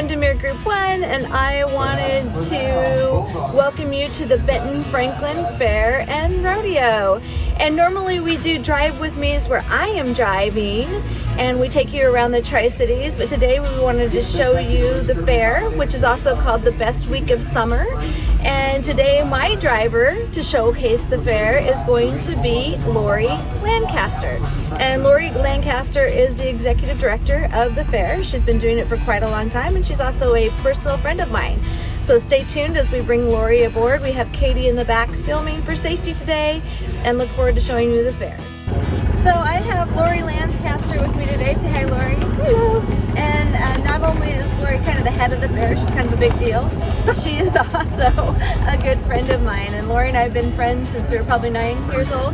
Windermere Group 1, and I wanted to welcome you to the Benton-Franklin Fair and Rodeo. And normally we do drive with me's where I am driving, and we take you around the Tri-Cities, but today we wanted to show you the fair, which is also called the best week of summer. And today my driver to showcase the fair is going to be Lori Lancaster. And Lori Lancaster is the executive director of the fair. She's been doing it for quite a long time, and she's also a personal friend of mine. So stay tuned as we bring Lori aboard. We have Katie in the back filming for safety today, and look forward to showing you the fair. So I have Lori Lancaster with me today. Say hi, Lori. Hello. And not only is Lori kind of the head of the fair, she's kind of a big deal, she is also a good friend of mine. And Lori and I have been friends since we were probably 9 years old.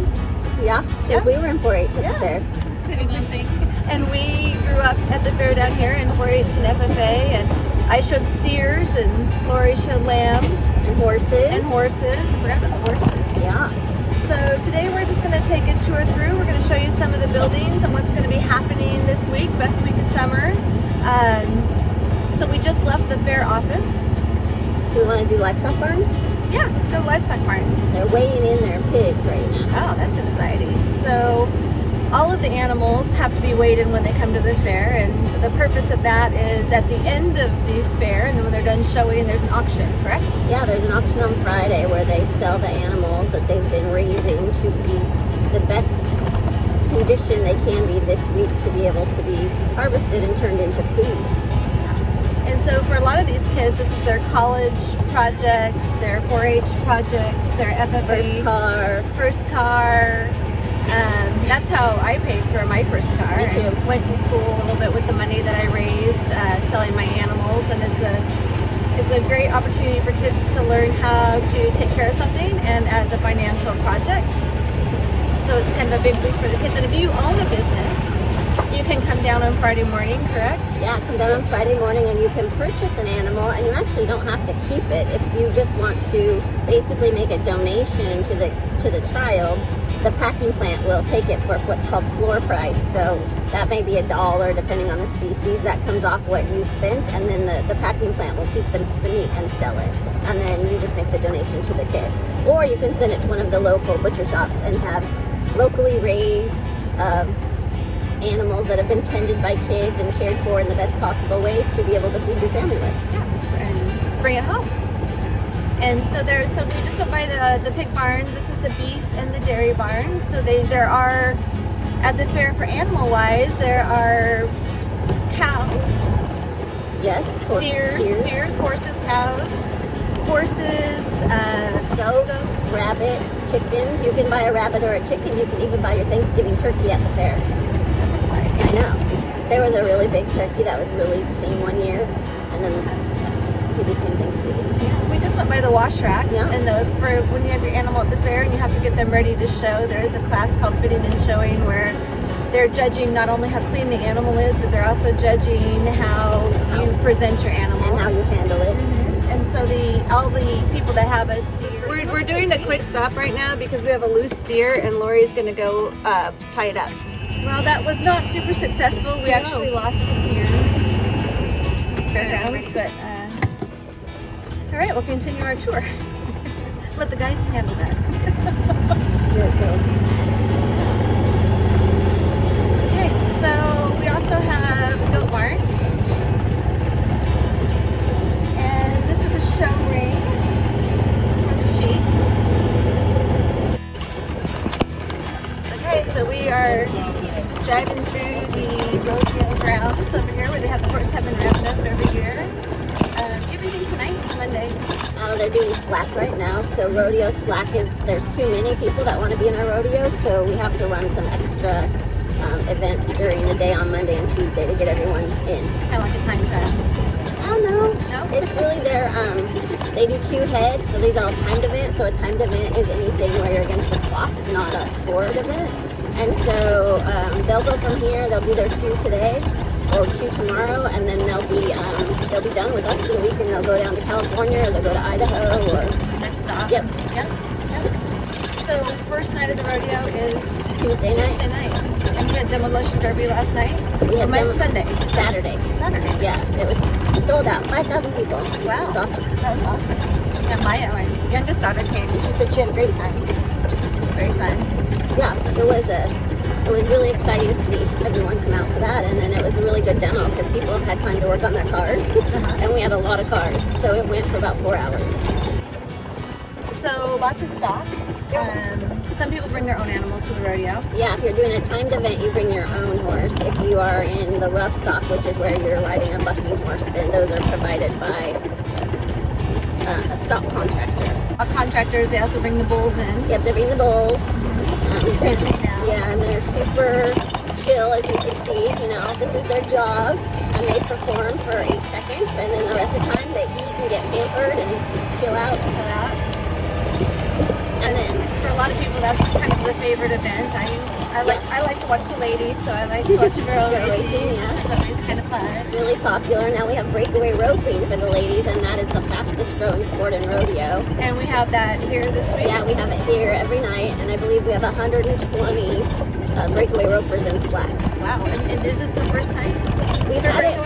Yeah, since we were in 4-H at the fair. Sitting on things. And we grew up at the fair down here in 4-H and FFA, and I showed steers and Lori showed lambs. And horses. And horses. I forgot about the horses. Yeah. So today we're just going to take a tour through. We're going to show you some of the buildings and what's going to be happening this week, best week of summer. So we just left the fair office. Do we want to do livestock barns? Yeah, let's go to livestock barns. They're weighing in their pigs right now. Oh, that's exciting. So all of the animals have to be weighed in when they come to the fair, and the purpose of that is at the end of the fair, and then when they're done showing, there's an auction, correct? Yeah, there's an auction on Friday where they sell the animals that they've been raising to be the best condition they can be this week to be able to be harvested and turned into food. And so for a lot of these kids, this is their college projects, their 4-H projects, their FFA. First car. That's how I paid for my first car. Me too. I went to school a little bit with the money that I raised selling my animals, and it's a great opportunity for kids to learn how to take care of something and as a financial project. So it's kind of a big week for the kids. And if you own a business, you can come down on Friday morning, correct? Yeah, come down on Friday morning and you can purchase an animal, and you actually don't have to keep it. If you just want to basically make a donation to the child, the packing plant will take it for what's called floor price. So that may be $1 depending on the species. That comes off what you spent, and then the packing plant will keep the meat and sell it. And then you just make the donation to the kid. Or you can send it to one of the local butcher shops and have locally raised animals that have been tended by kids and cared for in the best possible way to be able to feed your family with. Yeah, and bring it home. And so we just went by the pig barns. This is the beef and the dairy barns. So there are, at the fair for animal wise, there are cows. Yes. Steers, horses, cows, horses, goats, rabbits, chickens. You can buy a rabbit or a chicken. You can even buy your Thanksgiving turkey at the fair. That's exciting. I know. There was a really big turkey that was really thin one year, and then he became Thanksgiving. Yeah, we just went by the wash racks, and for when you have your animal at the fair and you have to get them ready to show, there is a class called Fitting and Showing where they're judging not only how clean the animal is, but they're also judging how you present your animal. And how you handle it. Mm-hmm. And so all the people that have a steer, we're doing a quick stop right now because we have a loose steer and Lori's going to go tie it up. Well, that was not super successful. We actually lost the steer. Fairgrounds, but all right, we'll continue our tour. Let the guys handle that. Sure will. Okay, so we also have a goat barn. And this is a show ring for the sheep. Okay, so we are driving through the rodeo grounds over here where they have the horse heaven roundup every year. Everything tonight, Monday. They're doing slack right now. So rodeo slack there's too many people that want to be in our rodeo, so we have to run some extra events during the day on Monday and Tuesday to get everyone in. Kind of like a time set. Oh no. No? It's really they do 2 heads, so these are all timed events. So a timed event is anything where you're against the clock, not a scored event. And so they'll go from here, they'll do their 2 today, or 2 tomorrow, and then they'll be done with us for the week, and they'll go down to California, or they'll go to Idaho, or Next stop. Yep. So first night of the rodeo is Tuesday night. And we had demolition derby last night. We had Sunday. Saturday. Saturday. Yeah, it was Sold out, 5,000 people. Wow. It's awesome. That was awesome. Yeah, my youngest daughter came. She said she had a great time. Very fun. Yeah, it was really exciting to see everyone come out for that, and then it was a really good demo because people had time to work on their cars, and we had a lot of cars, so it went for about 4 hours. So lots of stock. Some people bring their own animals to the rodeo. Yeah, if you're doing a timed event, you bring your own horse. If you are in the rough stock, which is where you're riding a bucking horse, then those are provided by a stock contractor. Contractors, they also bring the bulls in. Yep, they bring the bulls. Fancy now. Yeah, and they're super chill, as you can see. You know, this is their job, and they perform for 8 seconds, and then the rest of the time they eat and get pampered and chill out. And then For a lot of people, that's kind of the favorite event. I like to watch the ladies, so I like to watch the girl racing. Yeah. It's always kind of fun. it's really popular. Now we have breakaway roping for the ladies, and that is the fastest growing sport in rodeo. And we have that here this week. Yeah, we have it here every night, and I believe we have 120 breakaway ropers in slack. Wow. And is this the first time? We've had it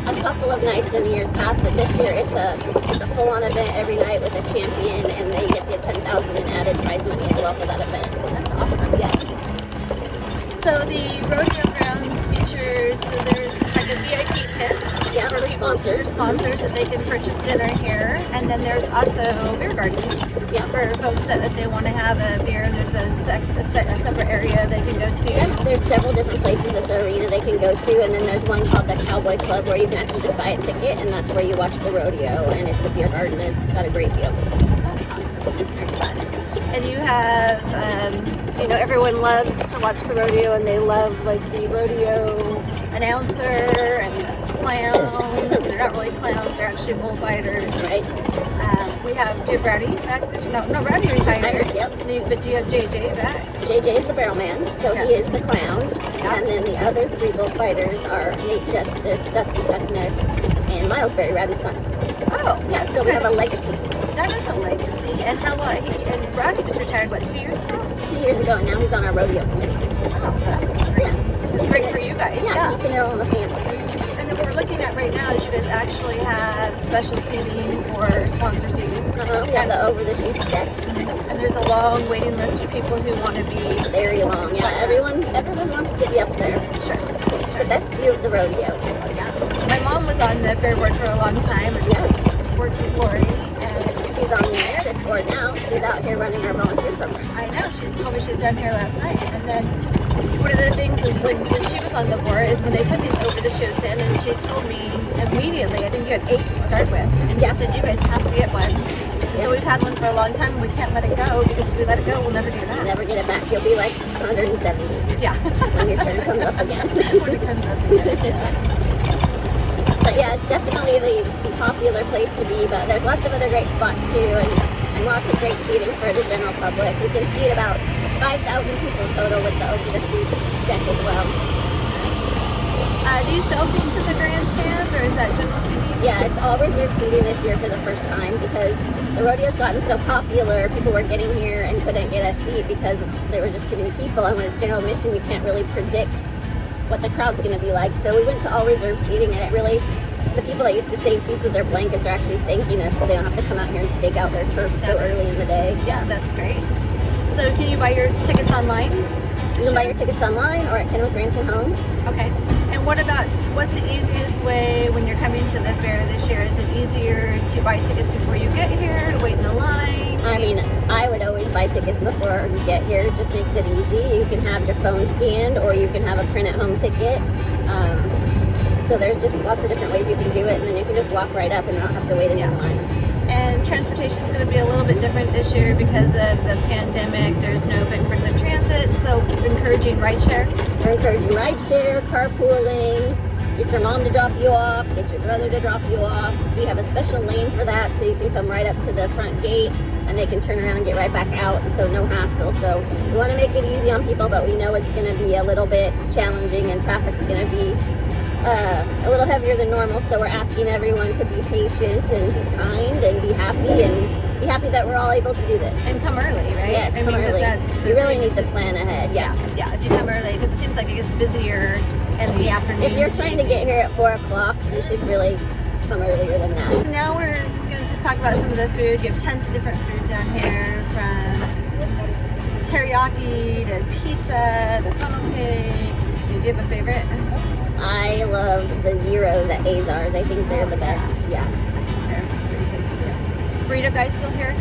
a couple of nights in years past, but this year it's a full-on event every night with a champion, and they get the 10,000 in added prize money as well for that event. That's awesome. Yeah. So the rodeo grounds features, so there's like a VIP tent. Yeah, for sponsors. Sponsors that they can purchase dinner here. And then there's also beer gardens. Yeah. For folks that if they want to have a beer, there's a separate area they can go to. Yeah, there's several different places at the arena they can go to, and then there's one called the Cowboy Club where you can actually just buy a ticket, and that's where you watch the rodeo, and it's a beer garden. It's got a great view. Very fun. And you have, everyone loves to watch the rodeo, and they love like the rodeo announcer and the clowns. They're not really clowns; they're actually bullfighters. Right? We have, do you have Rowdy back? No, Rowdy retired. Yep. But do you have JJ back? JJ is the barrel man, so Okay. he is the clown. Yeah. And then the other 3 bullfighters are Nate Justice, Dusty Tuckness, and Miles Berry, Rowdy's son. Oh, Yeah, so we have a legacy. that is a legacy. And how long? And Rowdy just retired, what, 2 years ago? 2 years ago, and now he's on our rodeo committee. Oh, that's great. Yeah. Great for you guys. Yeah, keeping it all in the family. And then what we're looking at right now is you guys actually have special seating for sponsor seating. We have the over the chutes deck. And there's a long waiting list for people who want to be. Very long. Yeah, everyone wants to be up there. Sure. The best view of the rodeo. Yeah. My mom was on the fair board for a long time and Yeah. worked with Lori. And She's on the Emeritus board now. She's out here running our volunteer program. I know, she told me she was down here last night. And then one of the things is when she was on the board is when they put these over the chutes in, and she told me immediately, I think you had 8 to start with. And she said, you guys have to get one. So we've had one for a long time, and we can't let it go, because if we let it go, we'll never get it back. Never get it back. You'll be like 170 Yeah. when your turn comes up again. When it comes up again. But yeah, it's definitely the popular place to be, but there's lots of other great spots too, and lots of great seating for the general public. We can seat about 5,000 people total with the over the chute deck as well. Do you sell seats in the grandstand, or is that general seating? Yeah, it's all reserved seating this year for the first time because the rodeo's gotten so popular. People were getting here and couldn't get a seat because there were just too many people, and when it's general admission, you can't really predict what the crowd's going to be like. So we went to all reserved seating, and it really, the people that used to save seats with their blankets are actually thanking us, so they don't have to come out here and stake out their turf so early in the day. Yeah, that's great. So can you buy your tickets online? You can buy your tickets online or at Kennewick Ranch and Home. Okay. And what's the easiest way when you're coming to the fair this year? Is it easier to buy tickets before you get here, to wait in the line? I mean, I would always buy tickets before you get here. It just makes it easy. You can have your phone scanned or you can have a print at home ticket. So there's just lots of different ways you can do it, and then you can just walk right up and not have to wait in lines. And transportation is going to be a little bit different this year because of the pandemic. There's no Benton-Franklin Transit, so we're encouraging rideshare. We're encouraging rideshare, carpooling, get your mom to drop you off, get your brother to drop you off. We have a special lane for that, so you can come right up to the front gate and they can turn around and get right back out, so no hassle. So we want to make it easy on people, but we know it's going to be a little bit challenging and traffic's going to be a little heavier than normal, so we're asking everyone to be patient and be kind and be happy that we're all able to do this. And come early, right? Yes, come early. You really need to plan ahead, yeah. Yeah, if you come early, because it seems like it gets busier in the afternoon. If you're trying to get here at 4 o'clock, you should really come earlier than that. Now we're going to just talk about some of the food. You have tons of different food down here, from teriyaki to pizza to funnel cakes. Do you have a favorite? I love the gyros at Azar's. I think they're the best. Yeah. They're pretty good too. Burrito guy still here?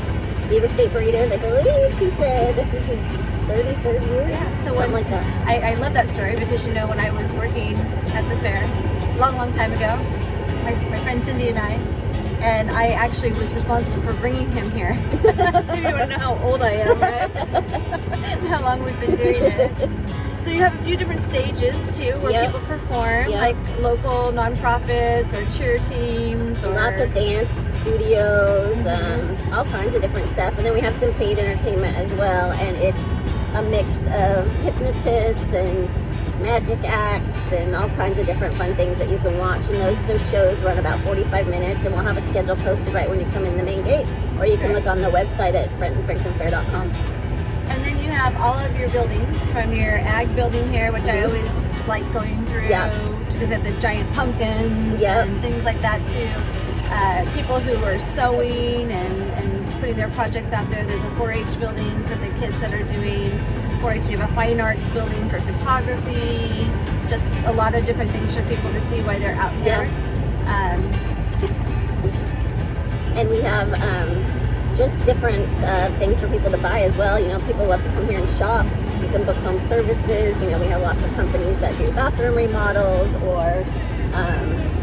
Beaver State Burritos, I believe he said this is his 33rd year. Yeah. So something like that. I love that story because, you know, when I was working at the fair, long time ago, my friend Cindy and I actually was responsible for bringing him here. You don't know how old I am, right? How long we've been doing it. So you have a few different stages too, where people perform, like local nonprofits or cheer teams, or lots of dance studios, all kinds of different stuff. And then we have some paid entertainment as well, and it's a mix of hypnotists and magic acts and all kinds of different fun things that you can watch. And those shows run about 45 minutes, and we'll have a schedule posted right when you come in the main gate, or you can look on the website at benton-franklinfair.com. And then you have all of your buildings, from your ag building here, which I always like going through, because they have the giant pumpkins and things like that too. People who are sewing and putting their projects out there. There's a 4-H building for the kids that are doing 4-H. You have a fine arts building for photography. Just a lot of different things for people to see while they're out here. And we have just different things for people to buy as well. You know, people love to come here and shop. You can book home services. You know, we have lots of companies that do bathroom remodels, or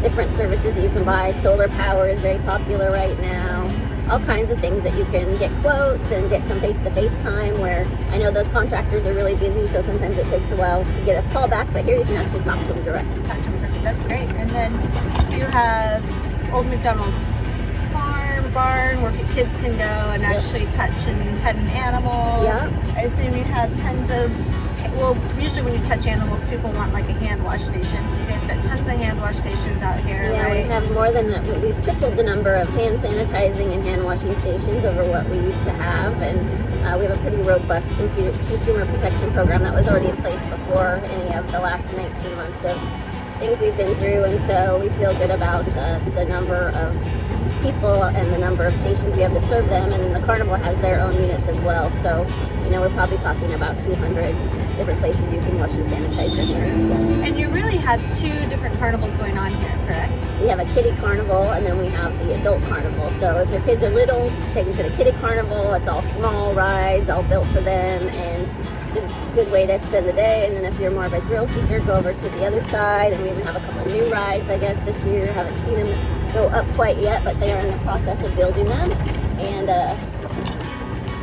different services that you can buy. Solar power is very popular right now. All kinds of things that you can get quotes and get some face-to-face time, where I know those contractors are really busy, so sometimes it takes a while to get a call back, but here you can actually talk to them direct. That's great. And then you have Old McDonald's farm, barn, where kids can go and actually touch and pet an animal. I assume you have tons of, well, usually when you touch animals, people want like a hand wash station. So you guys got tons of hand wash stations out here, right? We have more than, we've tripled the number of hand sanitizing and hand washing stations over what we used to have. And we have a pretty robust consumer protection program that was already in place before any of the last 19 months of things we've been through. And so we feel good about the number of people and the number of stations we have to serve them. And the carnival has their own units as well. So, you know, we're probably talking about 200 different places you can wash and sanitize your hands. And you really have 2 different carnivals going on here, correct? We have a kiddie carnival, and then we have the adult carnival. So if your kids are little, take them to the kiddie carnival. It's all small rides, all built for them, and it's a good way to spend the day. And then if you're more of a thrill seeker, go over to the other side. And we even have a couple new rides, I guess, this year. Haven't seen them go up quite yet, but they are in the process of building them. And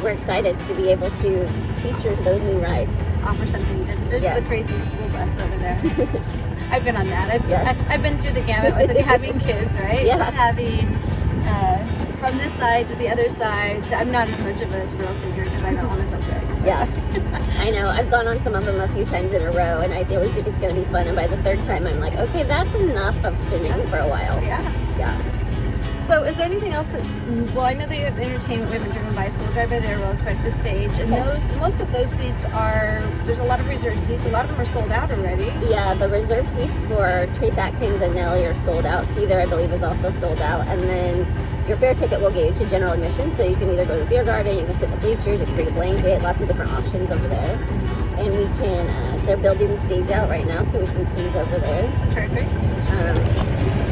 we're excited to be able to feature those new rides. Offer something different. There's the crazy school bus over there. I've been on that. I've been through the gamut with having kids, right? Having from this side to the other side. I'm not as much of a thrill seeker because I don't want to go sick. I know. I've gone on some of them a few times in a row, and I always think it's going to be fun. And by the 3rd time, I'm like, okay, that's enough of spinning for a while. So is there anything else that's, well, I know that you have entertainment we haven't driven by, so we'll drive by there real quick, the stage. And most of those seats are, there's a lot of reserved seats. A lot of them are sold out already. Yeah, the reserved seats for Trace Atkins and Nellie are sold out. Cedar, I believe, is also sold out. And then your fair ticket will get you to general admission, so you can either go to the beer garden, you can sit in the bleachers, you can bring a blanket, lots of different options over there. And we can, they're building the stage out right now, so we can cruise over there. Perfect.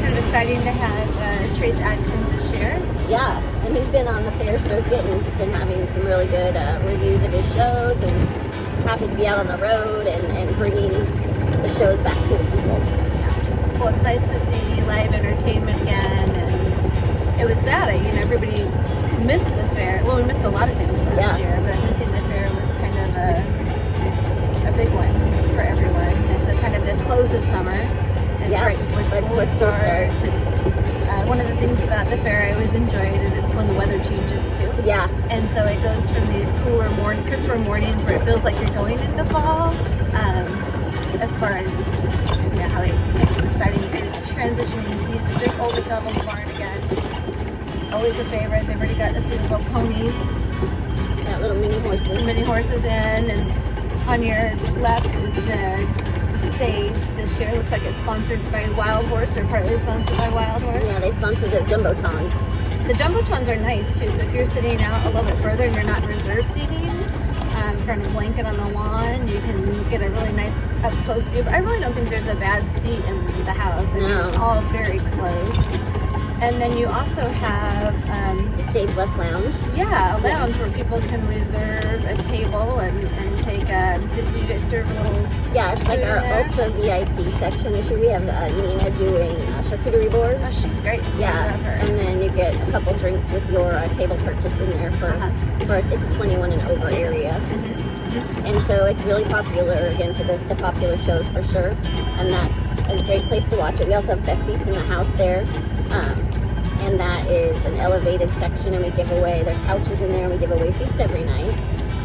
Kind of exciting to have Trace Atkins this year. Yeah, and he's been on the fair circuit, and he's been having some really good reviews of his shows, and happy to be out on the road and bringing the shows back to the people. Well, it's nice to see live entertainment again, and it was sad, you know, everybody missed the fair. Well, we missed a lot of things last year, but missing the fair was kind of a big one for everyone. It's kind of the close of summer. Right before school starts. One of the things about the fair I always enjoyed is it's when the weather changes too. And so it goes from these cooler crisper mornings where it feels like you're going into fall. As far as how it's exciting to transition and see the big older Devil's Barn again. Always a favorite. They've already got a few little ponies. Got little mini horses. Mini horses in, and on your left is the stage this year. Looks like it's sponsored by Wild Horse, or partly sponsored by Wild Horse. Yeah, they sponsor the Jumbotrons. The Jumbotrons are nice too, so if you're sitting out a little bit further and you're not in reserve seating, from a blanket on the lawn, you can get a really nice up close view. But I really don't think there's a bad seat in the house. I mean, it's all very close. And then you also have Stage left lounge. yeah, a lounge where people can reserve a table and take a. Did you guys serve a little? Yeah, it's like food our in there? ultra VIP section. This year we have Nina doing charcuterie boards. Oh, she's great. Yeah, I love her. and then you get a couple drinks with your table purchase in there for it's a 21 and over area. And so it's really popular, again, for the popular shows for sure. And that's a great place to watch it. We also have best seats in the house there. And that is an elevated section, and we give away, there's couches in there, and we give away seats every night.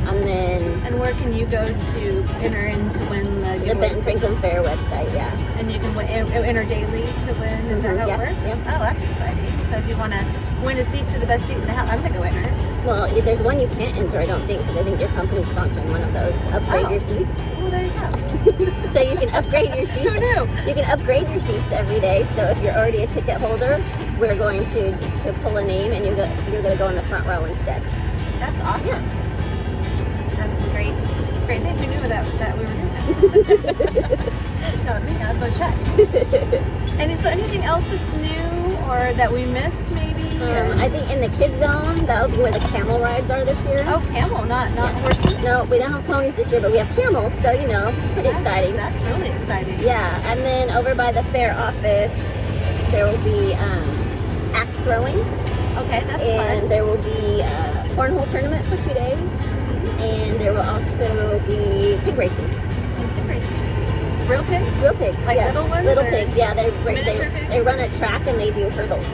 And then And where can you go to enter in to win the Benton-Franklin Fair website, yeah. And you can enter daily to win. Is that how Yeah, it works? yeah. Oh, that's exciting. So if you want to win a seat to the best seat in the house, I'm going to go enter. Well, there's one you can't enter, I don't think, because I think your company's sponsoring one of those. Upgrade your seats. Well, there you go. So you can upgrade your seats. Who knew? You can upgrade your seats every day. So if you're already a ticket holder, we're going to pull a name, and you're going to go in the front row instead. That's awesome. Yeah. That is a great thing. Who knew that we were doing that? No, me, I'll go check. And so anything else that's new or that we missed maybe? I think in the kids zone, that'll be where the camel rides are this year. Oh, camel, not horses. No, we don't have ponies this year, but we have camels, so it's pretty exciting. That's really exciting. Yeah, and then over by the fair office, there will be axe throwing, Okay, that's and fun. there will be a cornhole tournament for 2 days, and there will also be pig racing. Pig racing. Real pigs? Real pigs, Like yeah. little ones, Little or pigs, yeah. miniature pigs? They run a track and they do hurdles.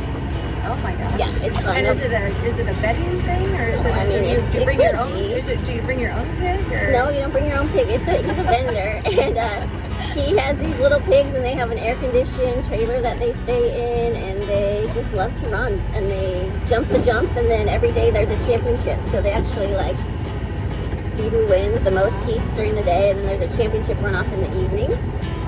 Oh my gosh. Yeah, it's fun. And is it a betting thing, or is Well, I mean, do you it bring could your own? be. Do you bring your own pig? Or? No, you don't bring your own pig. He's a vendor, and he has these little pigs, and they have an air-conditioned trailer that they stay in, and they just love to run, and they jump the jumps, and then every day there's a championship. So they actually see who wins the most heats during the day, and then there's a championship runoff in the evening.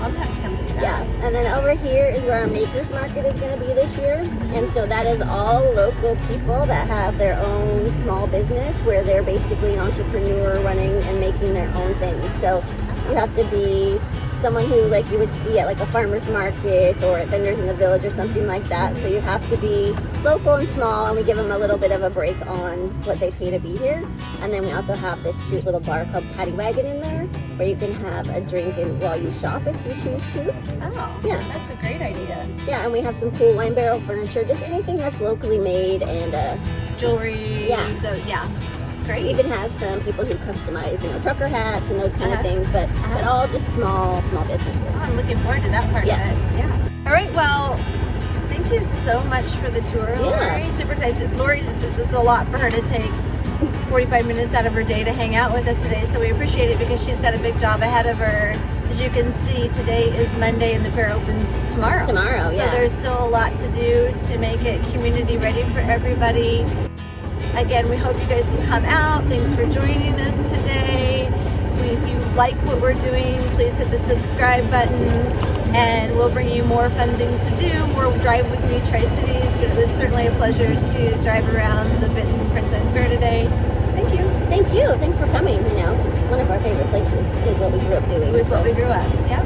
I'm gonna have to come see that. Yeah, and then over here is where our makers market is going to be this year, and so that is all local people that have their own small business where they're basically an entrepreneur running and making their own things. So you have to be someone who you would see at a farmer's market or at Vendors in the Village or something like that. So you have to be local and small, and we give them a little bit of a break on what they pay to be here. And then we also have this cute little bar called Paddy Wagon in there where you can have a drink while you shop if you choose to. Oh, Yeah. That's a great idea. Yeah, and we have some cool wine barrel furniture, just anything that's locally made, and Jewelry. Yeah. we Great. even have some people who customize, trucker hats and those kind of things, but all just small businesses. Oh, I'm looking forward to that part Yeah. of it. Yeah. All right. Well, thank you so much for the tour, Yeah. Lori. Super excited. Lori, it's a lot for her to take 45 minutes out of her day to hang out with us today, so we appreciate it because she's got a big job ahead of her. As you can see, today is Monday and the fair opens tomorrow. Tomorrow, So yeah. there's still a lot to do to make it community ready for everybody. Again, we hope you guys can come out. Thanks for joining us today. If you like what we're doing, please hit the subscribe button, and we'll bring you more fun things to do, more Drive With Me Tri-Cities, but it was certainly a pleasure to drive around the Benton-Franklin Fair today. Thank you. Thank you. Thanks for coming. It's one of our favorite places. Is what we grew up doing. It was what we grew up. Yeah.